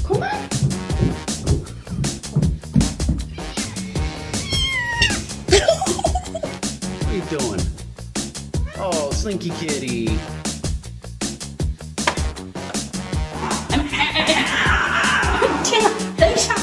Kom maar. What are you doing? Oh, Slinky Kitty. Tina, 等一下。